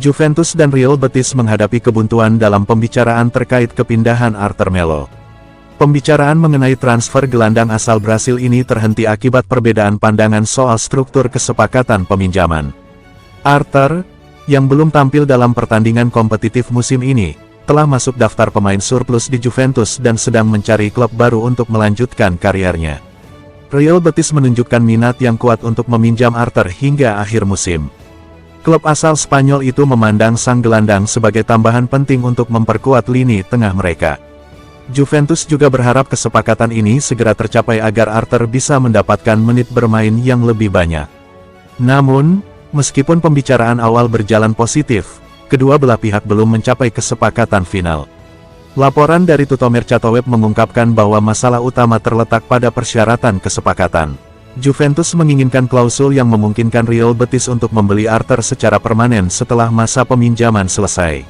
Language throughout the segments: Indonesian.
Juventus dan Real Betis menghadapi kebuntuan dalam pembicaraan terkait kepindahan Arthur Melo. Pembicaraan mengenai transfer gelandang asal Brasil ini terhenti akibat perbedaan pandangan soal struktur kesepakatan peminjaman. Arthur, yang belum tampil dalam pertandingan kompetitif musim ini, telah masuk daftar pemain surplus di Juventus dan sedang mencari klub baru untuk melanjutkan karirnya. Real Betis menunjukkan minat yang kuat untuk meminjam Arthur hingga akhir musim. Klub asal Spanyol itu memandang sang gelandang sebagai tambahan penting untuk memperkuat lini tengah mereka. Juventus juga berharap kesepakatan ini segera tercapai agar Arthur bisa mendapatkan menit bermain yang lebih banyak. Namun, meskipun pembicaraan awal berjalan positif, kedua belah pihak belum mencapai kesepakatan final. Laporan dari Tutomer Chatoweb mengungkapkan bahwa masalah utama terletak pada persyaratan kesepakatan. Juventus menginginkan klausul yang memungkinkan Real Betis untuk membeli Arthur secara permanen setelah masa peminjaman selesai.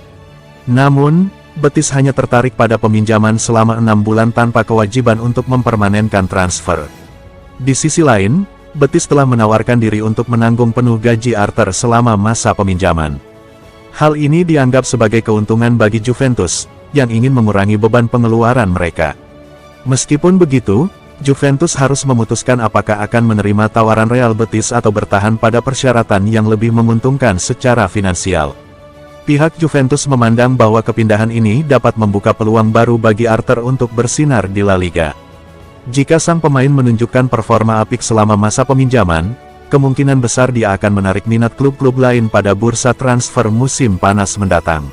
Namun, Betis hanya tertarik pada peminjaman selama 6 bulan tanpa kewajiban untuk mempermanenkan transfer. Di sisi lain, Betis telah menawarkan diri untuk menanggung penuh gaji Arthur selama masa peminjaman. Hal ini dianggap sebagai keuntungan bagi Juventus, yang ingin mengurangi beban pengeluaran mereka. Meskipun begitu, Juventus harus memutuskan apakah akan menerima tawaran Real Betis atau bertahan pada persyaratan yang lebih menguntungkan secara finansial. Pihak Juventus memandang bahwa kepindahan ini dapat membuka peluang baru bagi Arthur untuk bersinar di La Liga. Jika sang pemain menunjukkan performa apik selama masa peminjaman, kemungkinan besar dia akan menarik minat klub-klub lain pada bursa transfer musim panas mendatang.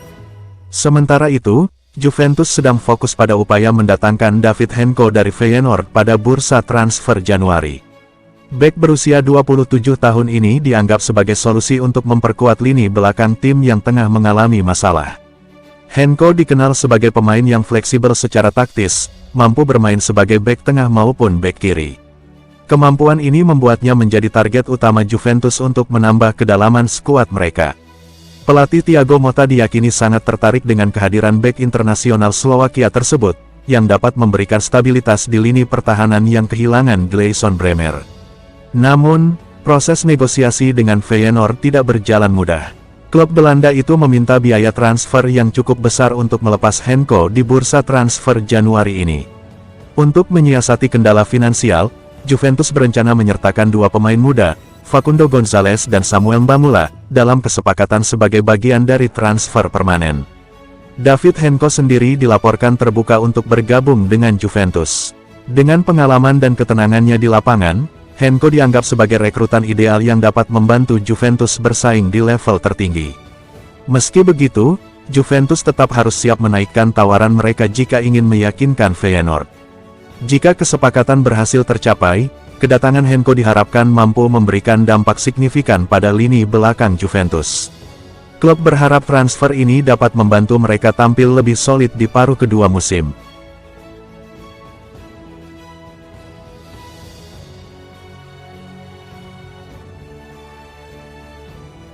Sementara itu, Juventus sedang fokus pada upaya mendatangkan David Henko dari Feyenoord pada bursa transfer Januari. Bek berusia 27 tahun ini dianggap sebagai solusi untuk memperkuat lini belakang tim yang tengah mengalami masalah. Henko dikenal sebagai pemain yang fleksibel secara taktis, mampu bermain sebagai bek tengah maupun bek kiri. Kemampuan ini membuatnya menjadi target utama Juventus untuk menambah kedalaman skuad mereka. Pelatih Thiago Motta diyakini sangat tertarik dengan kehadiran bek internasional Slowakia tersebut, yang dapat memberikan stabilitas di lini pertahanan yang kehilangan Gleison Bremer. Namun, proses negosiasi dengan Feyenoord tidak berjalan mudah. Klub Belanda itu meminta biaya transfer yang cukup besar untuk melepas Henko di bursa transfer Januari ini. Untuk menyiasati kendala finansial, Juventus berencana menyertakan dua pemain muda, Facundo Gonzalez dan Samuel Mbamula, dalam kesepakatan sebagai bagian dari transfer permanen. David Henko sendiri dilaporkan terbuka untuk bergabung dengan Juventus. Dengan pengalaman dan ketenangannya di lapangan, Henko dianggap sebagai rekrutan ideal yang dapat membantu Juventus bersaing di level tertinggi. Meski begitu, Juventus tetap harus siap menaikkan tawaran mereka jika ingin meyakinkan Feyenoord. Jika kesepakatan berhasil tercapai, kedatangan Henko diharapkan mampu memberikan dampak signifikan pada lini belakang Juventus. Klub berharap transfer ini dapat membantu mereka tampil lebih solid di paruh kedua musim.